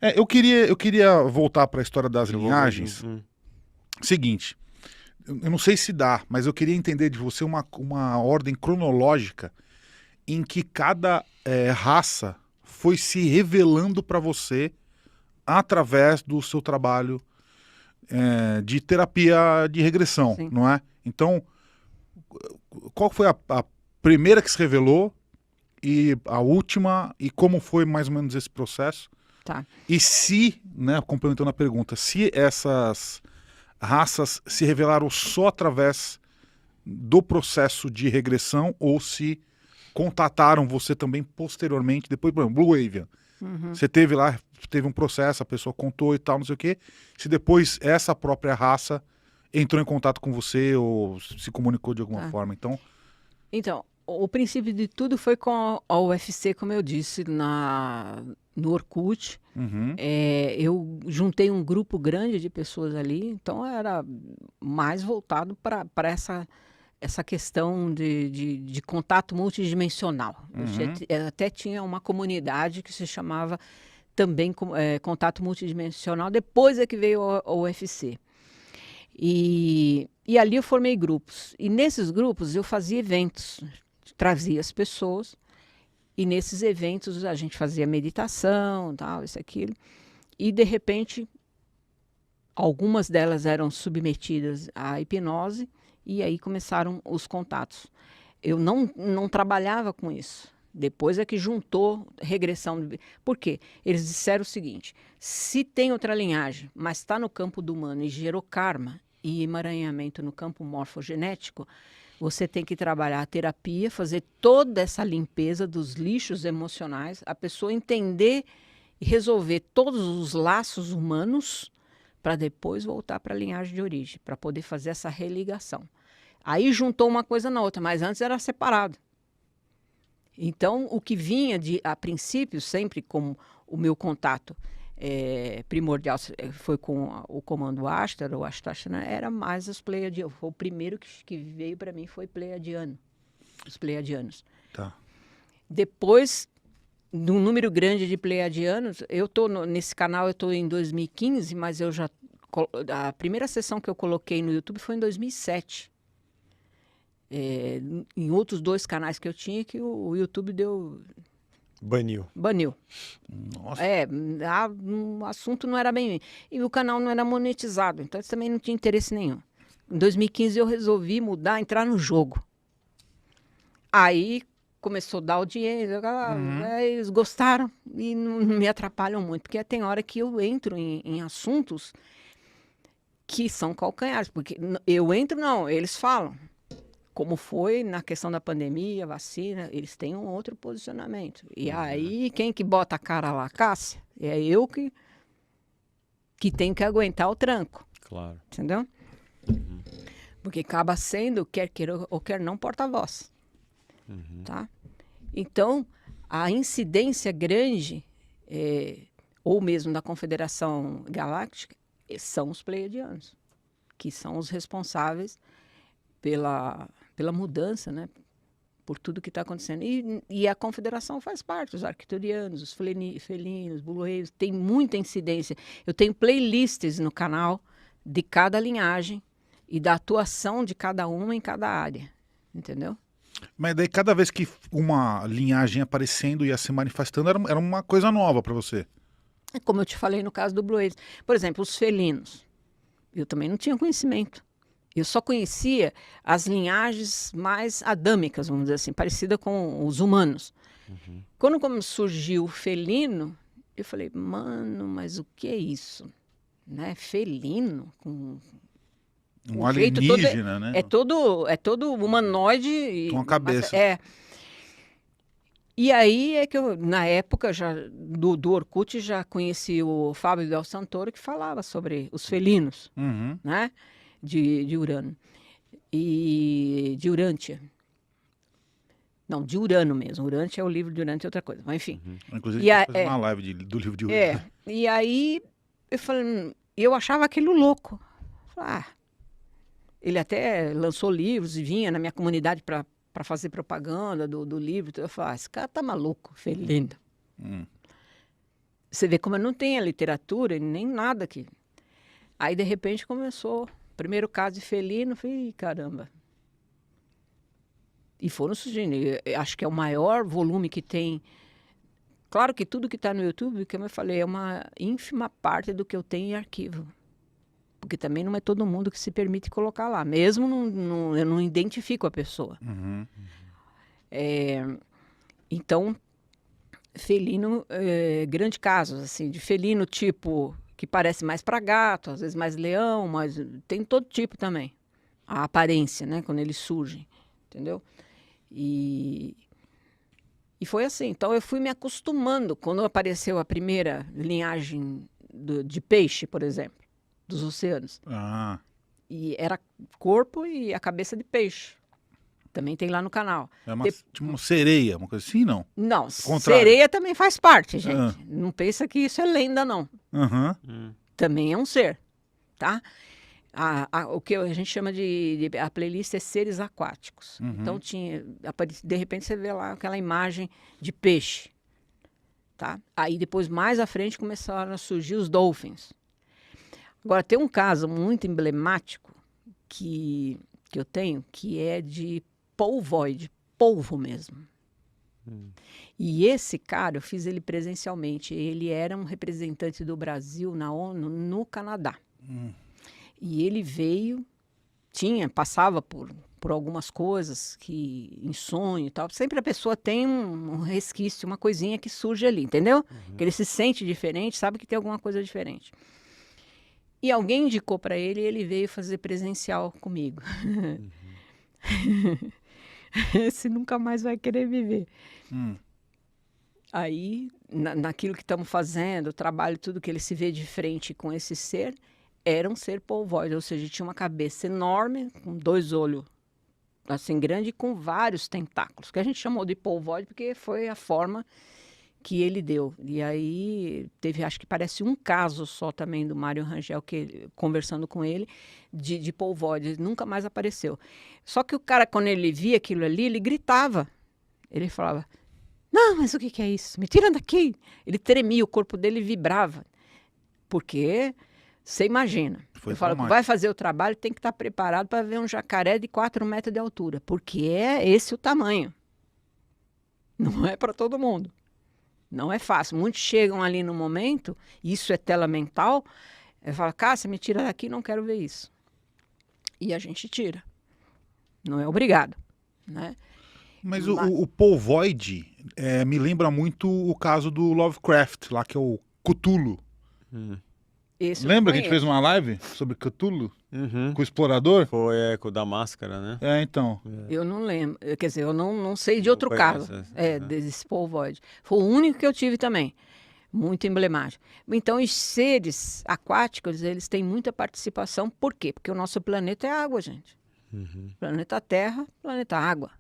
Eu queria voltar para a história das Desenvolver. linhagens. Seguinte, eu não sei se dá, mas eu queria entender de você uma ordem cronológica em que cada raça foi se revelando para você através do seu trabalho de terapia de regressão, Sim. não é? Então, qual foi a primeira que se revelou e a última, e como foi mais ou menos esse processo? Tá. E se, né, complementando a pergunta, se essas raças se revelaram só através do processo de regressão ou se contataram você também posteriormente, depois, por exemplo, Blue Avian. Você teve lá, teve um processo, a pessoa contou e tal, não sei o quê. Se depois essa própria raça entrou em contato com você ou se comunicou de alguma Tá. forma. Então, Então, o princípio de tudo foi com a UFC, como eu disse, no Orkut. Eu juntei um grupo grande de pessoas ali, então era mais voltado para essa questão de contato multidimensional. Eu até tinha uma comunidade que se chamava também Contato Multidimensional, depois é que veio a UFC. E ali eu formei grupos. E nesses grupos eu fazia eventos, trazia as pessoas, e nesses eventos a gente fazia meditação, tal, isso, aquilo. E, de repente, algumas delas eram submetidas à hipnose, e aí começaram os contatos. Eu não trabalhava com isso. Depois é que juntou regressão. Por quê? Eles disseram o seguinte: se tem outra linhagem, mas está no campo do humano e gerou karma e emaranhamento no campo morfogenético, você tem que trabalhar a terapia, fazer toda essa limpeza dos lixos emocionais, a pessoa entender e resolver todos os laços humanos para depois voltar para a linhagem de origem, para poder fazer essa religação. Aí juntou uma coisa na outra, mas antes era separado. Então, o que vinha a princípio, sempre com o meu contato primordial, foi com o comando Ashtar, o Ashtashana, era mais os pleiadianos. O primeiro que veio para mim foi pleiadiano, os pleiadianos. tá. Depois, de um número grande de pleiadianos, nesse canal eu estou em 2015, mas a primeira sessão que eu coloquei no YouTube foi em 2007. Em outros 2 canais que eu tinha, que o YouTube Baniu. baniu. Nossa. O assunto não era bem... E o canal não era monetizado, então isso também não tinha interesse nenhum. Em 2015 eu resolvi mudar, entrar no jogo. Aí começou a dar audiência, eles gostaram e não me atrapalham muito, porque tem hora que eu entro em assuntos que são calcanhares, porque eu entro, não, eles falam. Como foi na questão da pandemia, vacina, eles têm um outro posicionamento. E aí, quem que bota a cara lá? Cássia. É eu que tenho que aguentar o tranco. Claro. Entendeu? Porque acaba sendo, quer queira ou quer não, porta-voz. Tá? Então, a incidência grande, ou mesmo da Confederação Galáctica, são os pleiadianos, que são os responsáveis pela mudança, né? Por tudo que está acontecendo. E a confederação faz parte, os arcturianos, os felinos, bulueiros, tem muita incidência. Eu tenho playlists no canal de cada linhagem e da atuação de cada uma em cada área, entendeu? Mas daí cada vez que uma linhagem aparecendo ia se manifestando, era uma coisa nova para você. Como eu te falei no caso do Blue Aves. Por exemplo, os felinos. Eu também não tinha conhecimento. Eu só conhecia as linhagens mais adâmicas, vamos dizer assim, parecida com os humanos. Quando surgiu o felino, eu falei, mano, mas o que é isso? Né? Felino? Com Um o jeito alienígena, né? É todo humanoide. Com uma cabeça. E aí é que eu, na época do Orkut, já conheci o Fábio Del Santoro, que falava sobre os felinos, né? De Urano. E de Urântia. Não, de Urano mesmo. Urântia é o livro de Urântia, é outra coisa. Mas enfim. Inclusive, a gente vai fazer uma live do livro de Urano. E aí eu falei, eu achava aquilo louco. Falei, ele até lançou livros e vinha na minha comunidade para fazer propaganda do livro. Eu falei, esse cara tá maluco, felino. Você vê como não tem a literatura e nem nada aqui. Aí, de repente, começou o primeiro caso de felino. Falei, caramba. E foram surgindo. Eu acho que é o maior volume que tem. Claro que tudo que está no YouTube, como eu falei, é uma ínfima parte do que eu tenho em arquivo. Porque também não é todo mundo que se permite colocar lá. Mesmo eu não identifico a pessoa. Uhum. Então, felino, grande casos, assim, de felino tipo que parece mais para gato, às vezes mais leão, mas tem todo tipo também. A aparência, né, quando eles surgem, entendeu? E foi assim. Então, eu fui me acostumando. Quando apareceu a primeira linhagem de peixe, por exemplo, dos oceanos. Ah, E era corpo e a cabeça de peixe. Também tem lá no canal. é tipo uma sereia, uma coisa assim, não? Não, Contrário. sereia também faz parte, gente. Ah. Não pensa que isso é lenda, não. Aham. Também é um ser, tá? O que a gente chama a playlist é seres aquáticos. Então de repente você vê lá aquela imagem de peixe, tá? Aí depois mais à frente começaram a surgir os dolphins. Agora tem um caso muito emblemático que eu tenho, que é de polvoide, polvo mesmo. E esse cara, eu fiz ele presencialmente. Ele era um representante do Brasil na ONU, no Canadá. E ele veio, passava por algumas coisas que em sonho e tal. Sempre a pessoa tem um resquício, uma coisinha que surge ali, entendeu? Que ele se sente diferente, sabe que tem alguma coisa diferente. E alguém indicou para ele e ele veio fazer presencial comigo. Esse nunca mais vai querer me ver. Aí, naquilo que estamos fazendo, o trabalho, tudo que ele se vê de frente com esse ser, era um ser polvoide, ou seja, tinha uma cabeça enorme, com 2 olhos assim grandes e com vários tentáculos, que a gente chamou de polvoide porque foi a forma que ele deu. E aí teve, acho que parece um caso só também do Mário Rangel, conversando com ele, de polvoide, nunca mais apareceu. Só que o cara, quando ele via aquilo ali, ele gritava. Ele falava, não, mas o que é isso? Me tira daqui. Ele tremia, o corpo dele vibrava. Porque, você imagina, eu falo que vai fazer o trabalho, tem que estar preparado para ver um jacaré de 4 metros de altura, porque é esse o tamanho. Não é para todo mundo. Não é fácil. Muitos chegam ali no momento, isso é tela mental, fala, Cássia, me tira daqui, não quero ver isso. E a gente tira. Não é obrigado, né? Mas o polvoide me lembra muito o caso do Lovecraft, lá que é o Cthulhu. Lembra que a gente fez uma live sobre Cthulhu? Com o explorador? Foi com o da máscara, né? Então. Eu não lembro, quer dizer, eu não sei de outro caso, desse polvoide. Foi o único que eu tive também, muito emblemático. Então, os seres aquáticos, eles têm muita participação. Por quê? Porque o nosso planeta é água, gente. Planeta Terra, planeta água.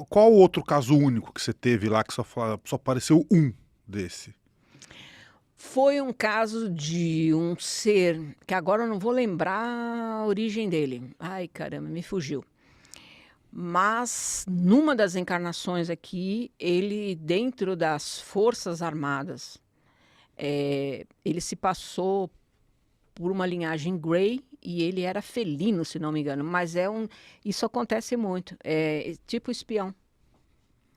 Qual outro caso único que você teve lá que só apareceu um desse? Foi um caso de um ser, que agora eu não vou lembrar a origem dele. Ai, caramba, me fugiu. Mas, numa das encarnações aqui, ele, dentro das Forças Armadas, ele se passou por uma linhagem Grey e ele era felino, se não me engano. Mas isso acontece muito. É tipo espião.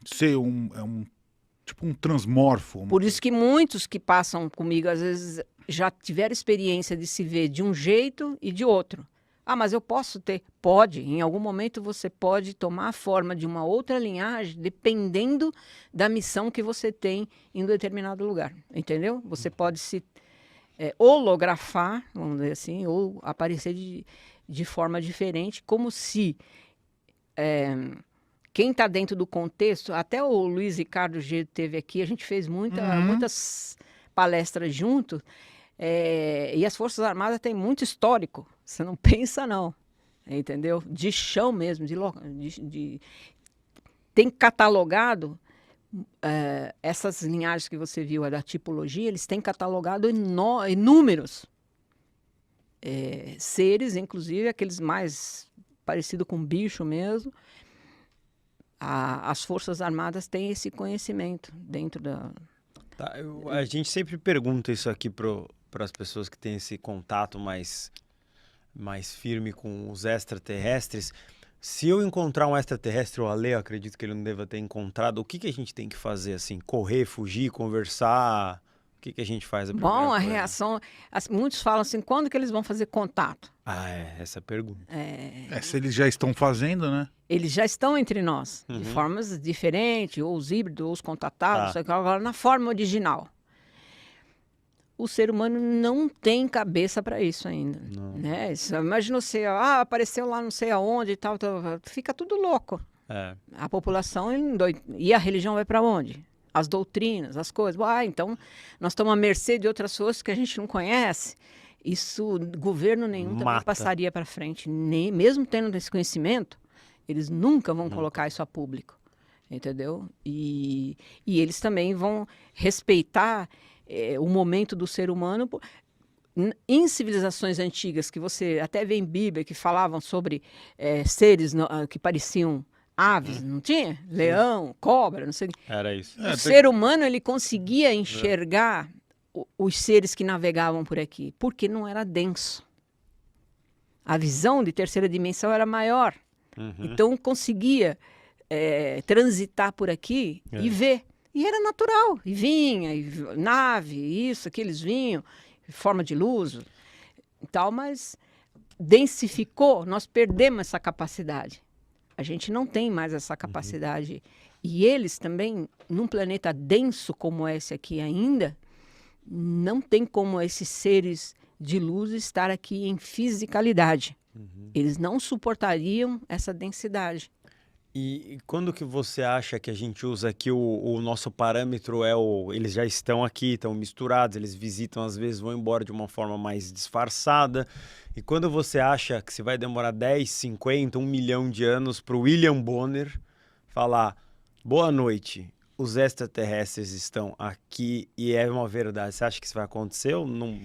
Sei, tipo um transmorfo. Por isso que muitos que passam comigo, às vezes, já tiveram experiência de se ver de um jeito e de outro. Ah, mas eu posso ter? Pode. Em algum momento você pode tomar a forma de uma outra linhagem, dependendo da missão que você tem em um determinado lugar. Entendeu? Você pode se holografar, vamos dizer assim, ou aparecer de forma diferente, como se... quem está dentro do contexto, até o Luiz Ricardo G teve aqui, a gente fez muitas palestras junto, e as Forças Armadas têm muito histórico, você não pensa não, entendeu? De chão mesmo, tem catalogado, essas linhagens que você viu, a da tipologia, eles têm catalogado inúmeros seres, inclusive aqueles mais parecidos com bicho mesmo. As Forças Armadas têm esse conhecimento dentro Tá, a gente sempre pergunta isso aqui para as pessoas que têm esse contato mais firme com os extraterrestres. Se eu encontrar um extraterrestre, o Ale, eu acredito que ele não deva ter encontrado, o que a gente tem que fazer, assim? Correr, fugir, conversar? O que a gente faz? Bom, a reação... muitos falam assim, quando que eles vão fazer contato? Essa é a pergunta. Se eles já estão fazendo, né? Eles já estão entre nós, de formas diferentes, ou os híbridos, ou os contatados, agora na forma original. O ser humano não tem cabeça para isso ainda. Né? Imagina você, apareceu lá não sei aonde e tal, fica tudo louco. A população e a religião vai para onde? As doutrinas, as coisas. Então nós estamos à mercê de outras coisas que a gente não conhece. Isso, governo nenhum também passaria para frente. Mesmo tendo esse conhecimento, eles nunca vão colocar isso a público. Entendeu? E eles também vão respeitar o momento do ser humano. Em civilizações antigas, que você até vê em Bíblia, que falavam sobre seres que pareciam aves, não tinha? Leão, cobra, não sei. Era isso. O ser humano, ele conseguia enxergar os seres que navegavam por aqui, porque não era denso. A visão de terceira dimensão era maior. Então, conseguia transitar por aqui e ver. E era natural. E vinha, nave, isso, que eles vinham, forma de luz e tal, mas densificou, nós perdemos essa capacidade. A gente não tem mais essa capacidade. E eles também, num planeta denso como esse aqui ainda, não tem como esses seres de luz estar aqui em fisicalidade. Eles não suportariam essa densidade. E quando que você acha que a gente usa aqui o nosso parâmetro eles já estão aqui, estão misturados, eles visitam, às vezes vão embora de uma forma mais disfarçada. E quando você acha que se vai demorar 10, 50, 1 milhão de anos para o William Bonner falar: boa noite, os extraterrestres estão aqui e é uma verdade. Você acha que isso vai acontecer ou não?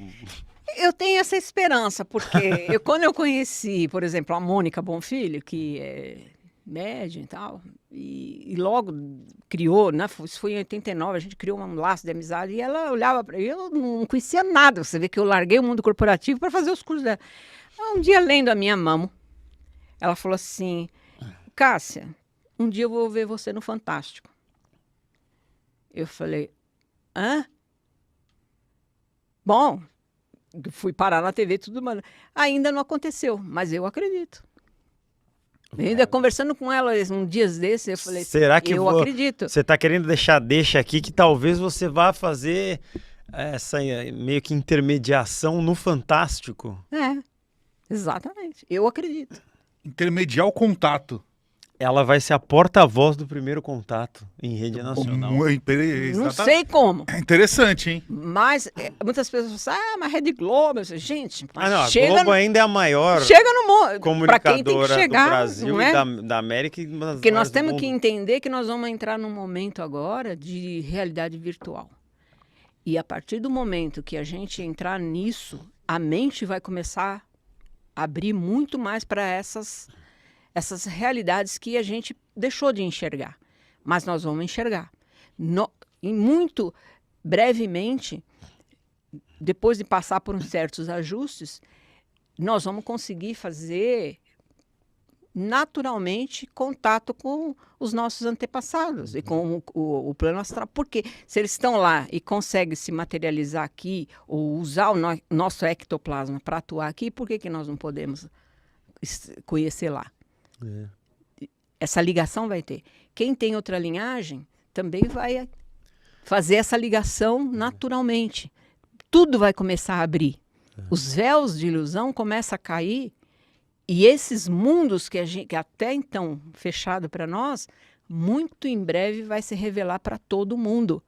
Eu tenho essa esperança, porque quando eu conheci, por exemplo, a Mônica Bonfilho, que é médium e tal, e logo criou, né? Isso foi em 89, a gente criou um laço de amizade, e ela olhava para mim, eu não conhecia nada. Você vê que eu larguei o mundo corporativo para fazer os cursos dela. Um dia, lendo a minha mamo, ela falou assim: Cássia, um dia eu vou ver você no Fantástico. Eu falei: hã? Bom, fui parar na TV e tudo, mas ainda não aconteceu, mas eu acredito. Ainda conversando com ela um dia desses, eu falei: será que eu acredito. Você está querendo deixa aqui que talvez você vá fazer essa meio que intermediação no Fantástico? Exatamente. Eu acredito. Intermediar o contato. Ela vai ser a porta-voz do primeiro contato em rede nacional. Não sei como. É interessante, hein? Mas muitas pessoas falam: mas Rede Globo. Gente, a Globo ainda é a maior comunicadora do Brasil e da América. Porque nós temos que entender que nós vamos entrar num momento agora de realidade virtual. E a partir do momento que a gente entrar nisso, a mente vai começar a abrir muito mais para essas realidades que a gente deixou de enxergar. Mas nós vamos enxergar. E muito brevemente, depois de passar por uns certos ajustes, nós vamos conseguir fazer naturalmente contato com os nossos antepassados e com o plano astral. Porque se eles estão lá e conseguem se materializar aqui ou usar o nosso ectoplasma para atuar aqui, por que nós não podemos conhecer lá? Essa ligação vai ter. Quem tem outra linhagem também vai fazer essa ligação naturalmente. Tudo vai começar a abrir. Os véus de ilusão começam a cair e esses mundos que até então fechado para nós, muito em breve vai se revelar para todo mundo.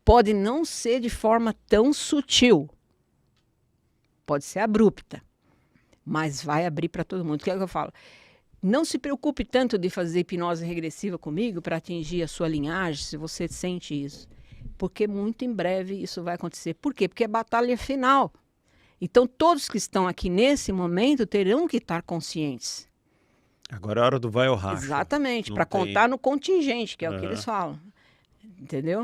Pode não ser de forma tão sutil. Pode ser abrupta. Mas vai abrir para todo mundo. O que é que eu falo? Não se preocupe tanto de fazer hipnose regressiva comigo para atingir a sua linhagem, se você sente isso. Porque muito em breve isso vai acontecer. Por quê? Porque é batalha final. Então, todos que estão aqui nesse momento terão que estar conscientes. Agora é a hora do vai ou racha. Exatamente, para contar no contingente, que é o que eles falam. Entendeu?